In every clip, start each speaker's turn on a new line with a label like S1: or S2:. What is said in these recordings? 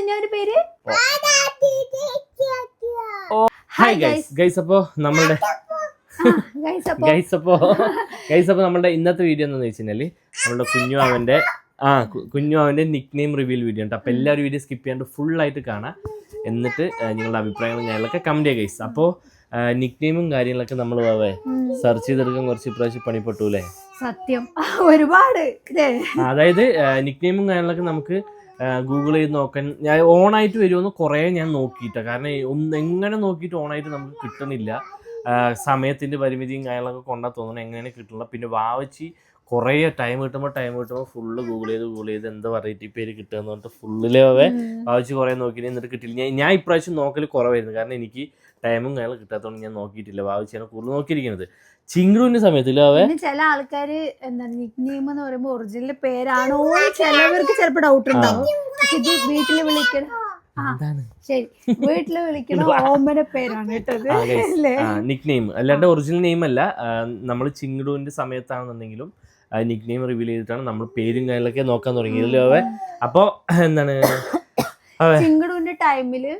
S1: കുഞ്ഞൊരു പേര്?
S2: Hi guys അപ്പോ നമ്മളുടെ നമ്മളുടെ ഇന്നത്തെ വീഡിയോ എന്താണെന്ന് വെച്ചാല് നമ്മുടെ കുഞ്ഞുമാവന്റെ നിക് നെയിം റിവീൽ വീഡിയോ ഉണ്ട്. അപ്പൊ എല്ലാവരും വീഡിയോ സ്കിപ്പ് ചെയ്യാണ്ട് ഫുൾ ആയിട്ട് കാണാം. എന്നിട്ട് നിങ്ങളുടെ അഭിപ്രായങ്ങളും കാര്യങ്ങളൊക്കെ കമന്റ് ചെയ്യുക ഗൈസ്. അപ്പോൾ നിക് നെയിമും കാര്യങ്ങളൊക്കെ നമ്മൾ സെർച്ച് ചെയ്തെടുക്കാൻ കുറച്ച് ഇപ്രാവശ്യം പണിപ്പെട്ടു അല്ലേ?
S1: സത്യം, ഒരുപാട്.
S2: അതായത് നിക് നെയിമും കാര്യങ്ങളൊക്കെ നമുക്ക് ഗൂഗിൾ ചെയ്ത് നോക്കാൻ ഞാൻ ഓണായിട്ട് വരുമെന്ന് കുറേ ഞാൻ നോക്കിയിട്ടാണ്. കാരണം എങ്ങനെ നോക്കിയിട്ട് ഓണായിട്ട് നമുക്ക് കിട്ടണില്ല. സമയത്തിൻ്റെ പരിമിതിയും കാര്യങ്ങളൊക്കെ കൊണ്ടാ തോന്നുന്നു എങ്ങനെ കിട്ടണില്ല. പിന്നെ വാവച്ചി കുറേ ടൈം കിട്ടുമ്പോൾ ഫുള്ള് ഗൂഗിൾ ചെയ്ത് എന്താ വെറൈറ്റി പേര് കിട്ടുക എന്ന് പറഞ്ഞിട്ട് ഫുള്ളിലേ വാവച്ചി കുറേ നോക്കി എന്നിട്ട് കിട്ടില്ല. ഞാൻ ഇപ്രാവശ്യം നോക്കൽ കുറവായിരുന്നു. കാരണം എനിക്ക് ടൈമും കാര്യങ്ങളും കിട്ടാത്തതുകൊണ്ട് ഞാൻ നോക്കിയിട്ടില്ല. വാവച്ചിയാണ് കൂടുതൽ നോക്കിയിരിക്കുന്നത്. ചിങ്കുവിന്റെ സമയത്തില്ല
S1: ചില ആൾക്കാര് എന്താണ് നിക് നെയിം എന്ന് പറയുമ്പോ ഒറിജിനൽ പേരാണോ ചിലവർക്ക് ചിലപ്പോ ഡൗട്ട് ഉണ്ടാവും. ഇത് വീട്ടില് വിളിക്കണ ശരി വീട്ടില് വിളിക്കണ ഓമന പേരാണ് കേട്ടത്
S2: നിക് നെയിം, അല്ലാണ്ട് ഒറിജിനൽ നെയിം അല്ല. നമ്മൾ ചിങ്കുവിന്റെ സമയത്താണെന്നുണ്ടെങ്കിലും നിക് നെയിം റിവീൽ ചെയ്തിട്ടാണ് നമ്മൾ പേരും കാര്യങ്ങളൊക്കെ നോക്കാൻ തുടങ്ങിയല്ലോ. അപ്പൊ എന്താണ്
S1: ചിങ്കുടുവിന്റെ ടൈമില്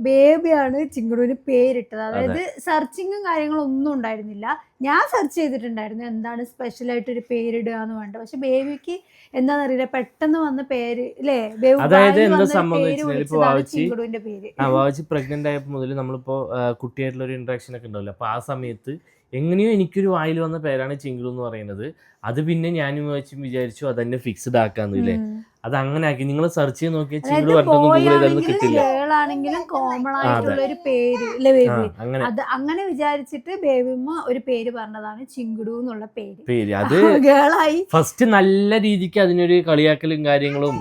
S1: ബേബിയാണ് ചിങ്കുടുവിന് പേരിട്ടത്. അതായത് സെർച്ചിങ്ങും കാര്യങ്ങളും ഒന്നും ഉണ്ടായിരുന്നില്ല. ഞാൻ സെർച്ച് ചെയ്തിട്ടുണ്ടായിരുന്നു എന്താണ് സ്പെഷ്യൽ ആയിട്ട് ഒരു പേരിടുക എന്ന് വേണ്ട. പക്ഷെ ബേബിക്ക് എന്താണെന്നറിയില്ല പെട്ടെന്ന് വന്ന പേര് അല്ലേ?
S2: അതായത് എന്താ സംഭവം ചിങ്കുടുവിന്റെ പേര് വാവച്ചി പ്രഗ്നന്റ് ആയപ്പോൾ മുതൽ നമ്മളിപ്പോ കുട്ടിയായിട്ടുള്ള ഒരു ഇന്ററാക്ഷൻ ഒക്കെ ഉണ്ടാവില്ല. അപ്പൊ ആ സമയത്ത് എങ്ങനെയോ എനിക്കൊരു വായിൽ വന്ന പേരാണ് ചിങ്കുടു എന്ന് പറയുന്നത്. അത് പിന്നെ ഞാനും വിചാരിച്ചു അതന്നെ ഫിക്സ്ഡ് ആക്കാന്നില്ലേ. അത് അങ്ങനെ ആക്കി നിങ്ങൾ സെർച്ച് ചെയ്ത് നോക്കിയാൽ ചിങ്കുടു പറഞ്ഞൊന്നും കിട്ടില്ല.
S1: കോമൺ ആയിട്ടുള്ള ഒരു പേര് അല്ലേ ബേബി? അത് അങ്ങനെ വിചാരിച്ചിട്ട് ബേബിമ്മ ഒരു പേര് പറഞ്ഞതാണ് ചിങ്കുടു എന്നുള്ള പേര്.
S2: അത് ഗേളായി ഫസ്റ്റ് നല്ല രീതിക്ക് അതിനൊരു കളിയാക്കലും കാര്യങ്ങളും.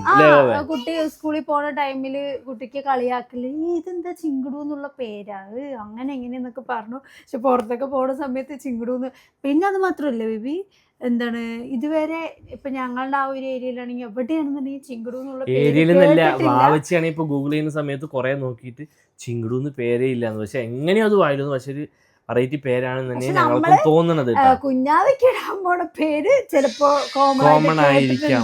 S1: കുട്ടി സ്കൂളിൽ പോണ ടൈമില് കുട്ടിക്ക് കളിയാക്കല് ഇതെന്താ ചിങ്കുടു എന്നുള്ള പേരാ അങ്ങനെ എങ്ങനെയെന്നൊക്കെ പറഞ്ഞു. പക്ഷെ പുറത്തൊക്കെ പോണ സമയത്ത് ചിങ്കുടു. പിന്നെ അത് മാത്രമല്ല ബേബി എന്താണ് ഇതുവരെ ഇപ്പൊ ഞങ്ങളുടെ ആ ഒരു ഏരിയയിലാണെങ്കിൽ എവിടെയാണെന്നുണ്ടെങ്കിൽ ചിങ്കുടു എന്നുള്ള
S2: ഏരിയയിലെന്നല്ല വാവച്ചിയാണെങ്കിൽ ഇപ്പൊ ഗൂഗിൾ ചെയ്യുന്ന സമയത്ത് കുറെ നോക്കിയിട്ട് ചിങ്കുടു എന്ന് പേരേ ഇല്ലാന്ന്. പക്ഷെ എങ്ങനെയോ അത് വായിരുന്നു. പക്ഷെ ഒരു വെറൈറ്റി പേരാണെന്ന് തന്നെയാണ് ഞങ്ങൾക്ക് തോന്നുന്നത്.
S1: കുഞ്ഞാവയ്ക്ക് ഇടാൻ പോണ പേര് ചിലപ്പോ കോമൺ ആയിരിക്കാം.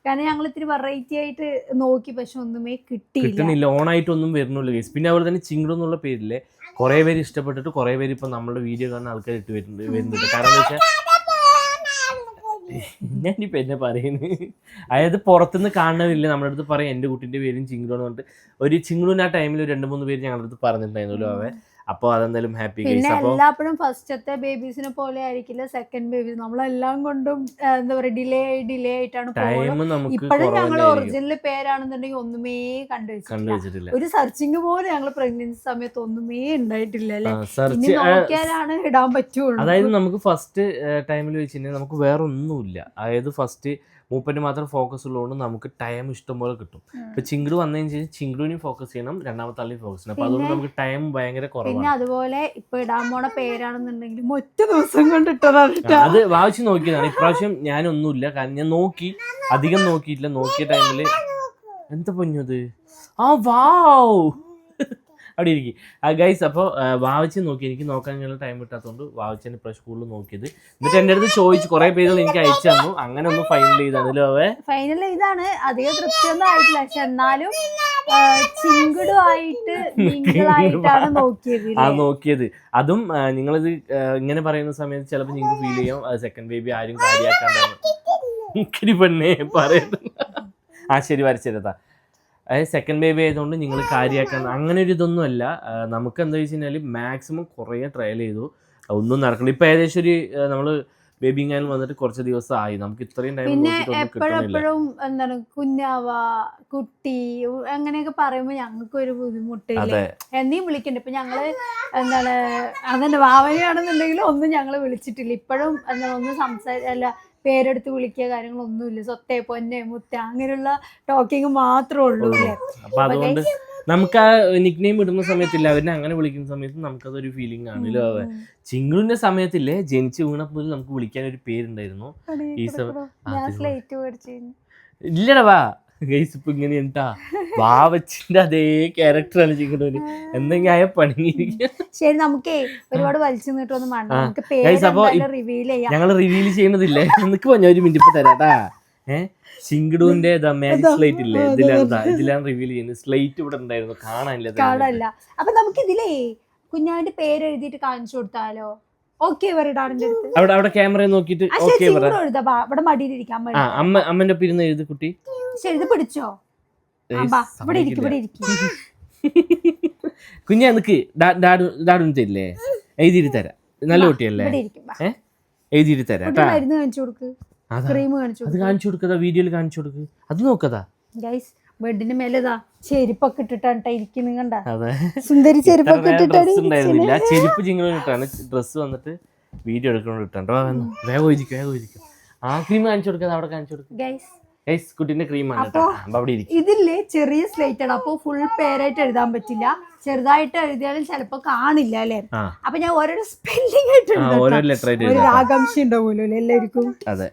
S1: കാരണം ഞങ്ങൾ ഇത്തിരി വെറൈറ്റി ആയിട്ട് നോക്കി പക്ഷെ ഒന്നുമേ കിട്ടിയില്ല.
S2: ഓണായിട്ടൊന്നും വരുന്നില്ല കേസ്. പിന്നെ അതുപോലെ തന്നെ ചിങ്കുടു എന്നുള്ള പേരില്ലേ കുറെ പേര് ഇഷ്ടപ്പെട്ടിട്ട് കുറെ പേര് ഇപ്പൊ നമ്മുടെ വീഡിയോ കാണുന്ന ആൾക്കാർ ഇട്ട് വരുന്നുണ്ട്. കാരണം എന്താ വെച്ചാൽ ഞാനിപ്പോൾ എന്നെ പറയുന്നത് അതായത് പുറത്തുനിന്ന് കാണുന്നില്ല നമ്മുടെ അടുത്ത് പറയും എൻ്റെ കുട്ടീൻ്റെ പേരും ചിങ്കുടു എന്ന് പറഞ്ഞിട്ട് ഒരു ചിങ്കുടുവിന് ആ ടൈമിൽ 2-3 പേര് ഞങ്ങളുടെ അടുത്ത് പറഞ്ഞിട്ടുണ്ടായിരുന്നല്ലോ. അപ്പോൾ അതെന്തായാലും ഹാപ്പി.
S1: പിന്നെ എല്ലാപ്പോഴും ഫസ്റ്റത്തെ ബേബീസിനെ പോലെ ആയിരിക്കില്ല സെക്കൻഡ് ബേബീസ്. നമ്മളെല്ലാം കൊണ്ടും എന്താ പറയുക ഡിലേ ആയിട്ടാണ് പോകുന്നത്. ഇപ്പോഴും ഞങ്ങൾ ഒറിജിനൽ പേരാണെന്നുണ്ടെങ്കിൽ ഒന്നുമേ കണ്ടുവച്ചിട്ടില്ല. ഒരു സെർച്ചിങ് പോലെ ഞങ്ങൾ പ്രഗ്നൻസി സമയത്ത് ഒന്നുമേ ഉണ്ടായിട്ടില്ല അല്ലെ? നോക്കിയാലാണ് ഇടാൻ പറ്റുള്ളൂ.
S2: അതായത് നമുക്ക് ഫസ്റ്റ് ടൈമിൽ വെച്ചിട്ടുണ്ടെങ്കിൽ നമുക്ക് വേറെ ഒന്നുമില്ല. അതായത് ഫസ്റ്റ് മൂപ്പന് മാത്രം ഫോക്കസ് ഉള്ളതുകൊണ്ട് നമുക്ക് ടൈം ഇഷ്ടം പോലെ കിട്ടും. ഇപ്പൊ ചിങ്കുടു വന്നതിന് ശേഷം ചിങ്കുടുവിനും ഫോക്കസ് ചെയ്യണം, രണ്ടാമത്തെ ആളിനും ഫോക്കസ് ചെയ്യണം. അപ്പൊ അതുകൊണ്ട് നമുക്ക് ടൈം ഭയങ്കര കുറവാണ്.
S1: പിന്നെ അതുപോലെ ഇപ്പൊ ഇടാൻ പോണ പേരാണെന്നുണ്ടെങ്കിലും ഒറ്റ ദിവസം കൊണ്ട് ഇട്ടതാണ്.
S2: അത് വായിച്ച് നോക്കിയതാണ്. ഇപ്രാവശ്യം ഞാനൊന്നുമില്ല. കാരണം ഞാൻ അധികം നോക്കിയിട്ടില്ല. നോക്കിയ ടൈമില് എന്താ പൊന്നത് വാവ് അവിടെ ഇരിക്കും ഗൈസ്. അപ്പോൾ വാവച്ചി നോക്കി എനിക്ക് നോക്കാൻ ടൈം കിട്ടാത്തതുകൊണ്ട് വാവച്ചനെ ഇപ്പോൾ സ്കൂളിൽ നോക്കിയത്. എന്നിട്ട് എൻ്റെ അടുത്ത് ചോദിച്ചു കുറെ പേരുകൾ എനിക്ക് അയച്ചു തന്നു. അങ്ങനെ ഒന്ന് ഫൈനൽ
S1: ചെയ്താണ്. അധികം തൃപ്തിയൊന്നും ആയിട്ടില്ല. പക്ഷെ എന്നാലും ചിങ്കുടു ആയിട്ട്
S2: നോക്കിയത്. അതും നിങ്ങളിത് ഇങ്ങനെ പറയുന്ന സമയത്ത് ചിലപ്പോൾ നിങ്ങൾക്ക് ഫീൽ ചെയ്യും സെക്കൻഡ് ബേബി ആരും കാര്യമാക്കാണ്ടാണ് പെണ്ണെ പറയുന്നത്. ശരി വരച്ചേരത്താ. അതായത് സെക്കൻഡ് ബേബി ആയതുകൊണ്ട് നിങ്ങൾ കാര്യമാക്കണം അങ്ങനെ ഒരു ഇതൊന്നും അല്ല. നമുക്ക് എന്താ വെച്ച് കഴിഞ്ഞാൽ മാക്സിമം കുറേ ട്രയൽ ചെയ്തു, ഒന്നും നടക്കണം. ഇപ്പം ഏകദേശം ഒരു നമ്മൾ ബേബി കാര്യം വന്നിട്ട് കുറച്ച് ദിവസമായി. നമുക്ക് ഇത്രയും ടൈം
S1: പിന്നെ എപ്പോഴും എന്താണ് കുഞ്ഞാവ കുട്ടി അങ്ങനെയൊക്കെ പറയുമ്പോൾ ഞങ്ങൾക്ക് ഒരു ബുദ്ധിമുട്ടില്ല. എന്നെയും വിളിക്കണ്ട. ഇപ്പൊ ഞങ്ങള് എന്താണ് അതന്നെ വാവനെയാണെന്നുണ്ടെങ്കിലും ഒന്നും ഞങ്ങള് വിളിച്ചിട്ടില്ല. ഇപ്പോഴും എന്താണ് ഒന്നും അല്ല പേരെടുത്ത് വിളിക്കുക കാര്യങ്ങളൊന്നുമില്ല. സ്വത്തേ പൊന്നെ മുത്ത അങ്ങനെയുള്ള ടോക്കിങ് മാത്രമേ ഉള്ളൂ.
S2: അപ്പൊ അതുകൊണ്ട് നമുക്ക് ആ നിക് നെയിം ഇടുന്ന സമയത്തില്ല, അവരെ അങ്ങനെ വിളിക്കുന്ന സമയത്ത് നമുക്കതൊരു ഫീലിംഗ് ആണല്ലോ. ചിങ്കുവിന്റെ സമയത്തില്ലേ ജനിച്ച് വീണപ്പോൾ നമുക്ക് വിളിക്കാൻ ഒരു പേരുണ്ടായിരുന്നു. ഇല്ലടാ ഗൈസ് ഇപ്പൊ ഇങ്ങനെ ഉണ്ടാ വാവച്ചിന്റെ അതേ ക്യാരക്ടറാണ് ചിങ്കുവിന്. എന്തെങ്കിലും ആയ പണിയിരിക്കുക.
S1: ശരി നമുക്കേ ഒരുപാട് വലിച്ചു നീട്ടൊന്നും വേണ്ട.
S2: അപ്പൊ ഞങ്ങൾ റിവീൽ ചെയ്യണതില്ലേ. എനിക്ക് പറഞ്ഞ ഒരു മിനിറ്റ് ഇപ്പൊ തരാട്ടാ. ചിങ്കിടുവിന്റെ മാജിക് സ്ലേറ്റ് ഇല്ലേ, ഇതിലാണ് റിവീൽ ചെയ്യുന്നത്. സ്ലേറ്റ് ഇവിടെ ഉണ്ടായിരുന്നു,
S1: കാണാനില്ല. അപ്പൊ നമുക്ക് ഇതിലേ കുഞ്ഞാവിന്റെ പേര് എഴുതിയിട്ട് കാണിച്ചു കൊടുത്താലോ? ഓക്കെ പറയുടെ
S2: അവിടെ ക്യാമറ നോക്കിട്ട് ഓക്കെ പറ.
S1: ഇവിടെ മടിയിലിരിക്കാം.
S2: അമ്മന്റെ ഒപ്പം ഇരുന്ന് എഴുതി കുട്ടി.
S1: ശരി, ഇത് പിടിച്ചോ. ഇവിടെ ഇരിക്കും, ഇവിടെ ഇരിക്കും.
S2: കുഞ്ഞാ നിക്ക്, ഡാഡു തരില്ലേ? എഴുതിയിട്ട് തരാം. നല്ല കുട്ടിയല്ലേ, എഴുതിയിട്ട് തരാം.
S1: മരുന്ന് കാണിച്ചു കൊടുക്ക്, ക്രീം കാണിച്ചു,
S2: അത് കാണിച്ചു കൊടുക്കതാ, വീഡിയോയിൽ കാണിച്ചു കൊടുക്ക്, അത് നോക്കതാ.
S1: ഗൈസ് ബെഡിന്റെ മേലെതാ ചെരുപ്പൊക്കെ ഇട്ടിട്ടാണ് ഇരിക്കുന്നത്, കണ്ട? സുന്ദരി ചെരുപ്പൊക്കെ
S2: ഉണ്ടായിരുന്നില്ല, ചെരുപ്പ് ചിങ്ങളിട്ടാണ് ഡ്രസ്സ് വന്നിട്ട് വീഡിയോ എടുക്കണോട്ടോ. വേഗം ഒഴിക്കും. ആ ക്രീം കാണിച്ചു കൊടുക്കാതെ അവിടെ കാണിച്ചു കൊടുക്കും. ഗൈസ് കുട്ടിന്റെ ക്രീമാണ്.
S1: ഇതില്ലേ ചെറിയ സ്ലേറ്റ് ആണ്, അപ്പൊ ഫുൾ പേരായിട്ട് എഴുതാൻ പറ്റില്ല. ചെറുതായിട്ട് എഴുതിയാലും ചിലപ്പോ കാണില്ല അല്ലേ. അപ്പൊ ഞാൻ ഓരോ സ്പെല്ലിംഗ് ആയിട്ട് ഒരു ആകാംക്ഷ ഉണ്ടാവുമല്ലോ എല്ലാവർക്കും.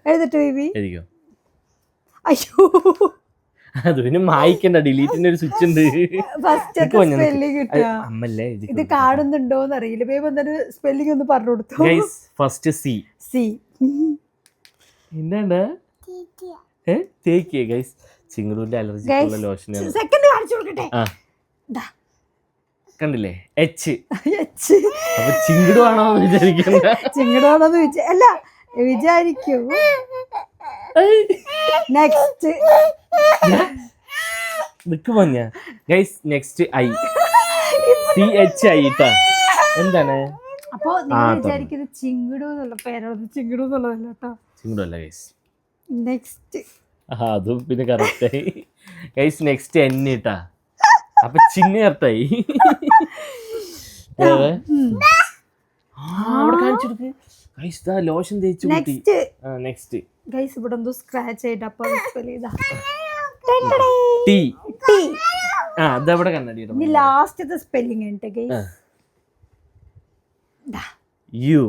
S1: എഴുതട്ടെ ബേബി? അയ്യോ,
S2: അത് പിന്നെ മായ്ക്കണ്ട, ഡിലീറ്റിന്റെ ഒരു സ്വിച്ച് ഉണ്ട്.
S1: അമ്മല്ലേ ഇത് കാണുന്നുണ്ടോന്ന് അറിയില്ല. ബേബി എന്താണ് സ്പെല്ലിംഗ് ഒന്ന് പറഞ്ഞു കൊടുത്തു.
S2: ഫസ്റ്റ് സി സി എന്താ ഗൈസ്, ചിങ്ങടൂന്റെ അലർജിക്കുള്ള ലോഷൻ കണ്ടില്ലേ? എച്ച്. അപ്പൊ ചിങ്ങടു ആണോ വിചാരിക്കുന്നത്?
S1: ചിങ്ങടാണോന്ന് അല്ല വിചാരിക്കൂ. നെക്സ്റ്റ്
S2: നിക്ക് മഞ്ഞ ഗൈസ്, നെക്സ്റ്റ് ഐ, CHI ട്ടാ. എന്താണ്?
S1: അപ്പൊ നിങ്ങൾ വിചാരിക്കുന്നത് ചിങ്ങടു എന്നുള്ള പേരാണ്, ചിങ്ങടു എന്നുള്ളതല്ല കേട്ടോ.
S2: ചിങ്ങടു അല്ല ഗൈസ്.
S1: നെക്സ്റ്റ്
S2: അതും പിന്നെ കറക്റ്റായി ഗൈസ്. നെക്സ്റ്റ് എൻ ട്ടാ. അപ്പൊ ചിങ്ങ കറക്റ്റായി. അവിടെ കാണിച്ചെടുക്ക് ഗൈസ്, ദാ ലോഷൻ തേച്ചു കുട്ടി. നെക്സ്റ്റ്
S1: ഗൈസ് ഇവിടെ എന്തോ സ്ക്രാച്ച് ആയിട്ട് അപ്പൊ
S2: ടി. അതവിടെ കണ്ണടി.
S1: ലാസ്റ്റത്തെ സ്പെല്ലിംഗ് ഉണ്ട് ഗൈസ്,
S2: യു.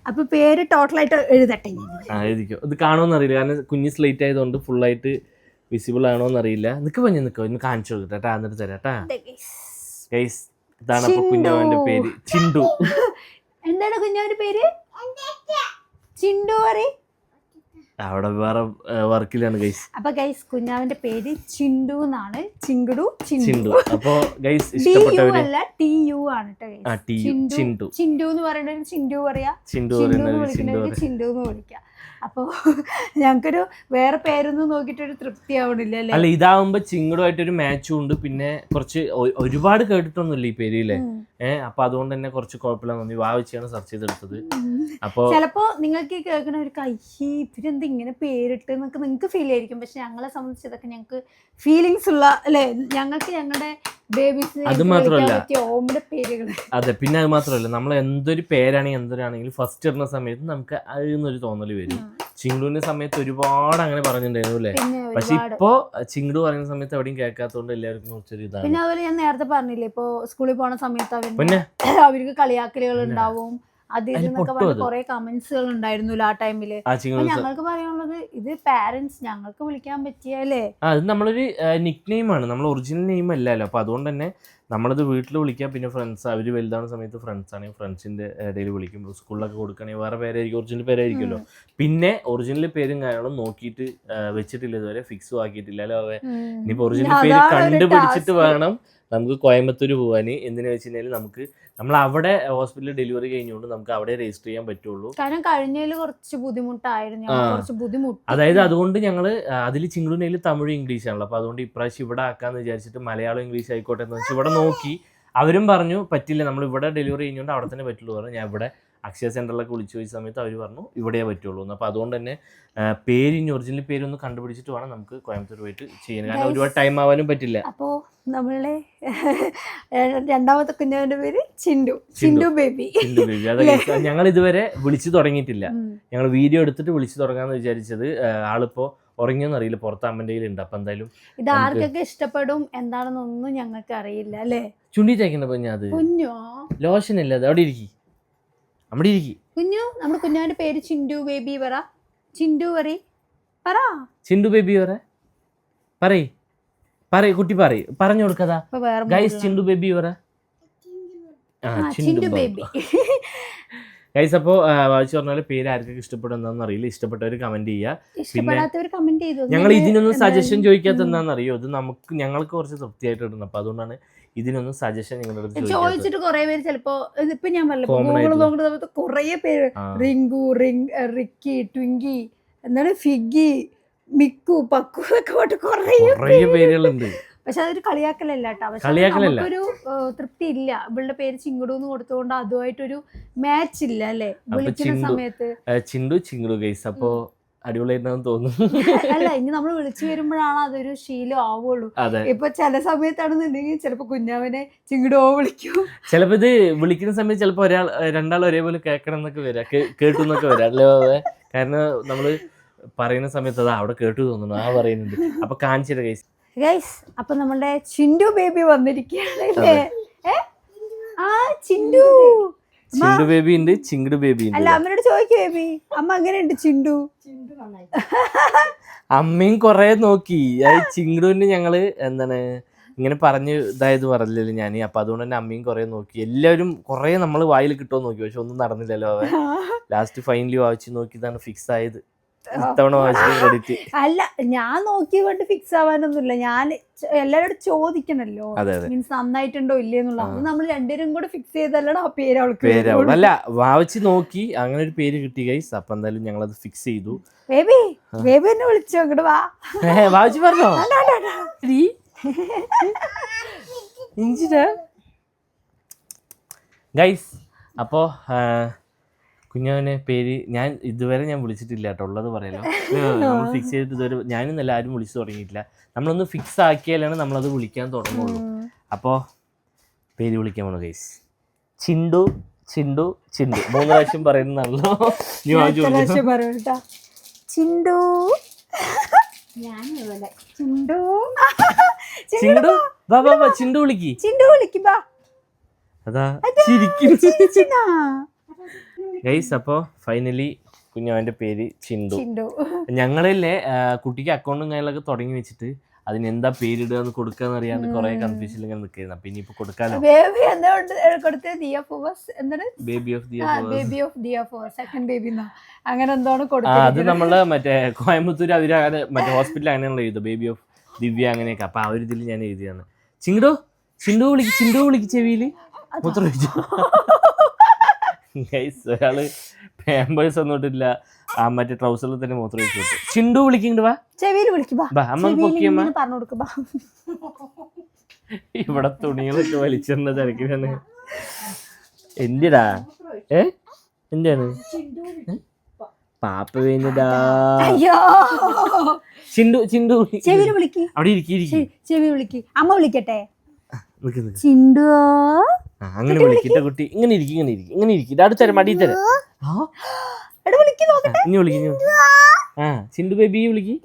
S1: അപ്പൊ പേര് ടോട്ടലായിട്ട് എഴുതട്ടെ.
S2: എഴുതിക്കോ. ഇത് കാണുമെന്ന് അറിയില്ല, കാരണം കുഞ്ഞ് സ്ലേറ്റ് ആയതുകൊണ്ട് ഫുൾ ആയിട്ട് വിസിബിൾ ആണോന്ന് അറിയില്ല. നിക്ക് ഇന്ന് കാണിച്ചു കൊടുക്കട്ടെ, എന്നിട്ട് തരാട്ടാ. ഗൈസ് ഇതാണ് അപ്പൊ കുഞ്ഞാവന്റെ പേര്, ചിണ്ടു.
S1: എന്താണ് കുഞ്ഞാവന്റെ പേര്? ചിണ്ടു പറ.
S2: അവിടെ വേറെ വർക്കിലാണ് ഗൈസ്.
S1: അപ്പൊ ഗൈസ് കുഞ്ഞാവന്റെ പേര് ചിണ്ടു എന്നാണ്. ചിങ്കിടു
S2: ചിണ്ടു. അപ്പൊ ഗൈസ് ഇഷ്ടപ്പെട്ടവര്
S1: അല്ല TU ആണ് ചിണ്ടു. ചിണ്ടു എന്ന് പറയുന്നത് ചിണ്ടു പറയാ, ചിണ്ടു വിളിക്കണമെങ്കിൽ ചിണ്ടു എന്ന് വിളിക്കാം. അപ്പൊ ഞങ്ങൾക്കൊരു വേറെ പേരൊന്നും നോക്കിട്ടൊരു തൃപ്തി ആവണില്ല അല്ലേ.
S2: അല്ല, ഇതാവുമ്പോ ചിങ്ങടുമായിട്ടൊരു മാച്ചും ഉണ്ട്. പിന്നെ കുറച്ച് ഒരുപാട് കേട്ടിട്ടൊന്നുമില്ല ഈ പേരില്ലേ. അപ്പൊ അതുകൊണ്ട് തന്നെ കുറച്ച് കുഴപ്പമില്ല തോന്നി. വാവിച്ചാണ് സെർച്ച് ചെയ്തെടുത്തത്. അപ്പൊ
S1: ചിലപ്പോ നിങ്ങൾക്ക് കേൾക്കണ ഒരു ഇതിനെന്ത് ഇങ്ങനെ പേരിട്ട് എന്നൊക്കെ നിങ്ങൾക്ക് ഫീൽ ആയിരിക്കും. പക്ഷെ ഞങ്ങളെ സംബന്ധിച്ച് ഇതൊക്കെ ഞങ്ങൾക്ക് ഫീലിങ്സ് ഉള്ള അല്ലെ. ഞങ്ങൾക്ക് ഞങ്ങളുടെ ബേബീസ്
S2: അത് മാത്രമല്ല
S1: ഓമിന്റെ പേരുകൾ.
S2: അതെ, പിന്നെ അത് മാത്രമല്ല, നമ്മൾ എന്തൊരു പേരാണെങ്കിൽ എന്തൊരാണെങ്കിലും ഫസ്റ്റ് ഇടുന്ന സമയത്ത് നമുക്ക് അതിന്നൊരു തോന്നൽ വരും. ചിങ്ടുവിന്റെ സമയത്ത് ഒരുപാട് അങ്ങനെ പറഞ്ഞിട്ടുണ്ടായിരുന്നു അല്ലേ. പക്ഷെ ഇപ്പൊ ചിങ്ടു പറയുന്ന സമയത്ത് എവിടെയും കേൾക്കാത്തതുകൊണ്ട് എല്ലാവർക്കും കുറച്ചൊരു ഇതാണ്.
S1: പിന്നെ അതുപോലെ ഞാൻ നേരത്തെ പറഞ്ഞില്ലേ, ഇപ്പൊ സ്കൂളിൽ പോണ സമയത്ത് അവർക്ക് കളിയാക്കലുകൾ ഉണ്ടാവും. അതിന്നൊക്കെ പറഞ്ഞ കുറെ കമന്റ്സുകൾ ഉണ്ടായിരുന്നു ആ ടൈമില്. ഞങ്ങൾക്ക് പറയാനുള്ളത്, ഇത് പാരന്റ്സ് ഞങ്ങൾക്ക് വിളിക്കാൻ പറ്റിയല്ലേ.
S2: അത് നമ്മളൊരു നിക് നെയിം ആണ്, നമ്മൾ ഒറിജിനൽ നെയിം അല്ലല്ലോ. അപ്പൊ അതുകൊണ്ട് തന്നെ നമ്മളത് വീട്ടിൽ വിളിക്കാം. പിന്നെ ഫ്രണ്ട്സ്, അവര് വലുതാവുന്ന സമയത്ത് ഫ്രണ്ട്സ് ആണെങ്കിൽ ഫ്രണ്ട്സിന്റെ ഇടയിൽ വിളിക്കുമ്പോൾ സ്കൂളിലൊക്കെ കൊടുക്കുകയാണെങ്കിൽ വേറെ പേരായിരിക്കും, ഒറിജിനൽ പേരായിരിക്കുമല്ലോ. പിന്നെ ഒറിജിനൽ പേരും കാര്യങ്ങളും നോക്കിയിട്ട് വെച്ചിട്ടില്ല, ഇതുവരെ ഫിക്സും ആക്കിയിട്ടില്ല അല്ലോ. ഇനിയിപ്പോ ഒറിജിനൽ പേര് കണ്ടുപിടിച്ചിട്ട് വേണം നമുക്ക് കോയമ്പത്തൂർ പോകാൻ. എന്തിനു വെച്ചിട്ടുണ്ടെങ്കിൽ നമ്മൾ അവിടെ ഹോസ്പിറ്റലിൽ ഡെലിവറി കഴിഞ്ഞുകൊണ്ട് നമുക്ക് അവിടെ രജിസ്റ്റർ ചെയ്യാൻ പറ്റുള്ളൂ.
S1: കാരണം കഴിഞ്ഞതിൽ കുറച്ച് ബുദ്ധിമുട്ടായിരുന്നു,
S2: അതായത് അതുകൊണ്ട് ഞങ്ങള് അതിൽ ചിങ്ടുനയിൽ തമിഴ് ഇംഗ്ലീഷ് ആണല്ലോ. അപ്പൊ അതുകൊണ്ട് ഇപ്രാവശ്യം ഇവിടെ ആക്കാന്ന് വിചാരിച്ചിട്ട് മലയാളം ഇംഗ്ലീഷ് ആയിക്കോട്ടെ എന്ന് വെച്ചാൽ ഇവിടെ നോക്കി. അവരും പറഞ്ഞു പറ്റില്ല, നമ്മൾ ഇവിടെ ഡെലിവറി കഴിഞ്ഞുകൊണ്ട് അവിടെ തന്നെ പറ്റുള്ളൂ പറഞ്ഞു. ഞാൻ ഇവിടെ അക്ഷയ സെന്ററിലൊക്കെ വിളിച്ചു പോയ സമയത്ത് അവർ പറഞ്ഞു ഇവിടെയേ പറ്റുള്ളൂ എന്ന്. അപ്പോൾ അതുകൊണ്ട് തന്നെ പേര്, ഇനി ഒറിജിനൽ പേരൊന്ന് കണ്ടുപിടിച്ചിട്ട് വേണം നമുക്ക് കോയമ്പത്തൂർ പോയിട്ട് ചെയ്യാൻ. കാരണം ഒരുപാട് ടൈം ആവാനും പറ്റില്ല.
S1: അപ്പോൾ നമ്മളുടെ രണ്ടാമത്തെ കുഞ്ഞവന്റെ പേര് ചിണ്ടു ബേബി.
S2: അതെ, ഞങ്ങൾ ഇതുവരെ വിളിച്ചു തുടങ്ങിയിട്ടില്ല. ഞങ്ങൾ വീഡിയോ എടുത്തിട്ട് വിളിച്ചു തുടങ്ങാന്ന് വിചാരിച്ചത്. ആളിപ്പോ ഉറങ്ങിയെന്ന് അറിയില്ല, പുറത്ത് അമ്മൻ്റെ കയ്യിലുണ്ട്. അപ്പൊ എന്തായാലും
S1: ഇത് ആർക്കൊക്കെ ഇഷ്ടപ്പെടും എന്താണെന്നൊന്നും ഞങ്ങൾക്ക് അറിയില്ല അല്ലേ.
S2: ചുണ്ടി തേക്കുന്ന പൊഞ്ഞാ, അത് ലോഷൻ അല്ലേ, അത് അവിടെ ഇരിക്കും, അവിടെ ഇരിക്കും.
S1: കുഞ്ഞു, നമ്മുടെ കുഞ്ഞാന്റെ പേര് ചിണ്ടു ബേബി പറ. ചിണ്ടു പറ,
S2: ചിണ്ടു ബേബി പറയ് കുട്ടി പറഞ്ഞു കൊടുക്കതാ ഗൈസ്. ചിണ്ടു ബേബി പറ.
S1: ചിണ്ടു ബേബി.
S2: ഗൈസ് അപ്പോൾ വായിച്ചു പറഞ്ഞാൽ പേര് ആർക്കൊക്കെ ഇഷ്ടപ്പെടും എന്താണെന്ന് അറിയില്ല. ഇഷ്ടപ്പെട്ടവർ കമന്റ് ചെയ്യുക.
S1: ഇഷ്ടപ്പെടാത്തവർ കമന്റ് ചെയ്തു.
S2: ഞങ്ങൾ ഇതിനൊന്നും സജഷൻ ചോദിക്കാത്ത എന്താണെന്ന് അറിയോ, ഇത് ഞങ്ങൾക്ക് കുറച്ച് തൃപ്തിയായിട്ട് ഇടുന്നു. അപ്പൊ അതുകൊണ്ടാണ് ഇതിനൊന്നും സജഷൻ നിങ്ങളുടെ അടുത്ത്
S1: ചോദിച്ചിട്ട് കുറെ പേര് ചിലപ്പോ ഇപ്പൊ ഞാൻ പറഞ്ഞു ഗൂഗിൾ നോക്കുന്ന സമയത്ത് കുറെ പേര് റിങ്കു, റിക്കി, ട്വിങ്കി, എന്താണ് ഫിഗി, മിക്കു, പക്കു ഒക്കെ പോയിട്ട് കുറെ പേരുകളുണ്ട്. പക്ഷെ അതൊരു കളിയാക്കലല്ല കേട്ടോ. പക്ഷെ നമുക്കൊരു തൃപ്തി ഇല്ല. ഇവളുടെ പേര് ചിങ്കുടു എന്ന് കൊടുത്തുകൊണ്ട് അതുമായിട്ടൊരു മാച്ച് ഇല്ല അല്ലെ വിളിക്കുന്ന സമയത്ത്.
S2: ചിങ്കുടു ഗൈസ് അപ്പൊ അടിപൊളിയായിട്ടാണെന്ന് തോന്നുന്നു.
S1: അല്ല ഇനി നമ്മൾ വിളിച്ചു വരുമ്പോഴാണ് അതൊരു ശീലം ആവുള്ളൂ. ഇപ്പൊ ചില സമയത്താണെന്നുണ്ടെങ്കിൽ ചിലപ്പോ കുഞ്ഞാവനെ ചിങ്കുടോ വിളിക്കും.
S2: ചിലപ്പോ ഇത് വിളിക്കുന്ന സമയത്ത് ചിലപ്പോ രണ്ടാൾ ഒരേപോലെ കേൾക്കണം എന്നൊക്കെ വരാം, കേട്ടു എന്നൊക്കെ വരാം അല്ലേ. കാരണം നമ്മള് പറയുന്ന സമയത്ത് അതാ അവിടെ കേട്ടു തോന്നുന്നു ആ പറയുന്നുണ്ട്. അപ്പൊ കാണിച്ചിട്ട് ഗൈസ്
S1: അപ്പൊ നമ്മളുടെ ചിണ്ടു ബേബി വന്നിരിക്കുകയാണ് അല്ലേ. ചിണ്ടു
S2: ബേബി ഉണ്ട്, ചിങ്കുടു ബേബി ഉണ്ട്.
S1: അല്ല അമ്മയോട് ചോദിക്കും ബേബി അമ്മ അങ്ങനെയുണ്ട് ചിണ്ടു.
S2: അമ്മയും കൊറേ നോക്കി. ചിങ്കുടുവിന് ഞങ്ങള് എന്താണ് ഇങ്ങനെ പറഞ്ഞ് ഇതായത് പറഞ്ഞില്ലല്ലോ ഞാൻ. അപ്പൊ അതുകൊണ്ട് തന്നെ അമ്മയും കൊറേ നോക്കി. എല്ലാവരും കൊറേ നമ്മള് വായിൽ കിട്ടുമോ നോക്കി, പക്ഷെ ഒന്നും നടന്നില്ലല്ലോ. ലാസ്റ്റ് ഫൈനലി വായിച്ച് നോക്കിയതാണ് ഫിക്സ് ആയത്. ഇത്തവണ ക്രെഡിറ്റ്
S1: അല്ല ഞാൻ നോക്കിക്കൊണ്ട് ഫിക്സ് ആവാനൊന്നുമില്ല. ഞാൻ എല്ലാവരോടും ചോദിക്കണല്ലോ, മീൻസ് നന്നായിട്ടുണ്ടോ ഇല്ലേന്നുള്ള. അത് നമ്മൾ രണ്ടുപേരും കൂടെ ഫിക്സ് ചെയ്തല്ലോ ആ പേര് അവൾക്ക്.
S2: അല്ല വായിച്ച് നോക്കി അങ്ങനെ ഒരു പേര് കിട്ടി ഗൈസ്. അപ്പൊ എന്തായാലും ഞങ്ങൾ അത് ഫിക്സ് ചെയ്തു.
S1: ബേബി ബേബി എന്നെ വിളിച്ചോ ഇങ്ങോട്ട് വാ.
S2: വായിച്ച് പറഞ്ഞോ ഗൈസ്. അപ്പോ കുഞ്ഞവനെ പേര് ഞാൻ ഇതുവരെ വിളിച്ചിട്ടില്ല കേട്ടോ, ഉള്ളത് പറയല്ലോ. നമ്മൾ ഫിക്സ് ചെയ്തിട്ട് ഇതുവരെ ഞാനും എല്ലാവരും വിളിച്ചു തുടങ്ങിയിട്ടില്ല. നമ്മളൊന്ന് ഫിക്സ് ആക്കിയാലാണ് നമ്മളത് വിളിക്കാൻ തുടങ്ങുള്ളൂ. അപ്പോൾ പേര് വിളിക്കാൻ പോണു ഗൈസ്. ചിണ്ടു ചിണ്ടു ചിണ്ടു 3 പ്രാവശ്യം പറയുന്നതാണല്ലോ.
S1: ചിണ്ടു
S2: ചിണ്ടു ചിണ്ടു ബാ ബാ ചിണ്ടു വിളിക്ക്.
S1: ചിണ്ടു വിളിക്ക് ബാ.
S2: അതാ ചിരിക്കുന്നു ഗൈസ്. അപ്പോൾ ഫൈനലി കുഞ്ഞവൻ്റെ പേര് ചിണ്ടു. ഞങ്ങളില്ലേ കുട്ടിക്ക് അക്കൗണ്ടും കാര്യങ്ങളൊക്കെ തുടങ്ങി വെച്ചിട്ട് അതിന് എന്താ പേരിടുക എന്ന് കൊടുക്കാന്ന് അറിയാണ്ട് കുറെ കൺഫ്യൂഷൻ ഇങ്ങനെ നിൽക്കുന്നു. അപ്പൊ ഇനിയിപ്പോ കൊടുക്കാലോ.
S1: ബേബി അങ്ങനെ എന്താണ് കൊടുത്തത്.
S2: അത് നമ്മള് മറ്റേ കോയമ്പത്തൂർ അവര് മറ്റേ ഹോസ്പിറ്റലിൽ അങ്ങനെയാണല്ലോ എഴുതുക, ബേബി ഓഫ് ദിവ്യ അങ്ങനെയൊക്കെ. അപ്പൊ ആ ഒരു ഇതിൽ ഞാൻ എഴുതിയാണ്. ചിണ്ടു ചിണ്ടു വിളിക്ക് ചെവിയില് മൂത്രം ഒഴിച്ചു. ഗൈസ് ഒരാള് പാമ്പേഴ്സ് ഒന്നും ഇട്ടില്ല, ആ മറ്റേ ട്രൗസറിൽ തന്നെ മൂത്രം ഒഴിച്ചു കൊടുത്തു. ചിണ്ടു വിളിക്കുന്നുണ്ട് വാ ചെവിയിൽ വിളിക്കുമ്പോ പറഞ്ഞു കൊടുക്കുമ്പോ. ഇവിടെ തുണികളൊക്കെ വലിച്ചെറിഞ്ഞ തിരക്കിലാണ്. എന്തിടാ എന്താണ് പാപ്പ വേണ്ടടാ. ചിണ്ടു ചിണ്ടു ചെവിയിൽ വിളിക്ക്. അവിടെ ഇരിക്കും ചെവി വിളിക്ക്. അമ്മ വിളിക്കട്ടെ. ചിണ്ടു അങ്ങനെ വിളിക്കിട്ട കുട്ടി. ഇങ്ങനെ ഇരിക്കും ഇങ്ങനെ ഇരിക്കും ഇങ്ങനെ ഇരിക്കും. അടുത്തരം മടി തരാം. ഇനി വിളിക്കും. ആ ചിണ്ടു ബേബി വിളിക്ക്.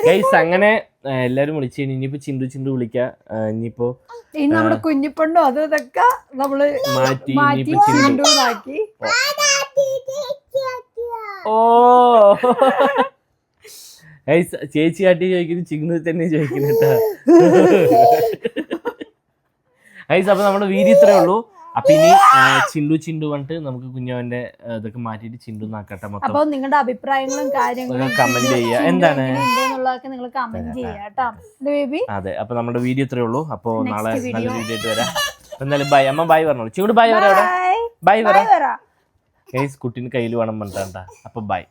S2: ഗൈസ് അങ്ങനെ എല്ലാരും വിളിച്ചു. ഇനിയിപ്പോ ചിണ്ടു ചിണ്ടു വിളിക്കാം. ഇനിയിപ്പോ
S1: നമ്മുടെ കുഞ്ഞിപ്പണ്ടോ അതൊക്കെ നമ്മള് മാറ്റി ചിണ്ടു ആക്കി.
S2: ഓ ചേച്ചി കാട്ടി ചോദിക്കുന്നു, ചിങ്ങു തന്നെ ചോദിക്കുന്നു കേട്ടാ. ഗൈസ് അപ്പൊ നമ്മുടെ വീതി ഇത്രേ ഉള്ളൂ. അപ്പൊ ഇനി ചിണ്ടു ചിണ്ടു പറഞ്ഞിട്ട് നമുക്ക് കുഞ്ഞവന്റെ ഇതൊക്കെ മാറ്റിയിട്ട് ചിണ്ടു നാക്കട്ടെ. മൊത്തം
S1: അപ്പൊ നിങ്ങളുടെ അഭിപ്രായങ്ങളും കാര്യങ്ങളും
S2: കമന്റ് ചെയ്യുക. എന്താണ്
S1: നിങ്ങൾ കമന്റ് ചെയ്യുക.
S2: അതെ അപ്പൊ നമ്മുടെ വീഡിയോ ഇത്രേ ഉള്ളൂ. അപ്പൊ നാളെ നല്ല വീഡിയോ ആയിട്ട് വരാം. എന്തായാലും ബൈ. അമ്മ ബൈ പറഞ്ഞോളൂ. ചിങ്ങു ബൈ വരാം. ബൈ വരാം ഗൈസ്. കുട്ടീന് കയ്യിൽ വേണം പറഞ്ഞിട്ടാ. അപ്പൊ ബൈ.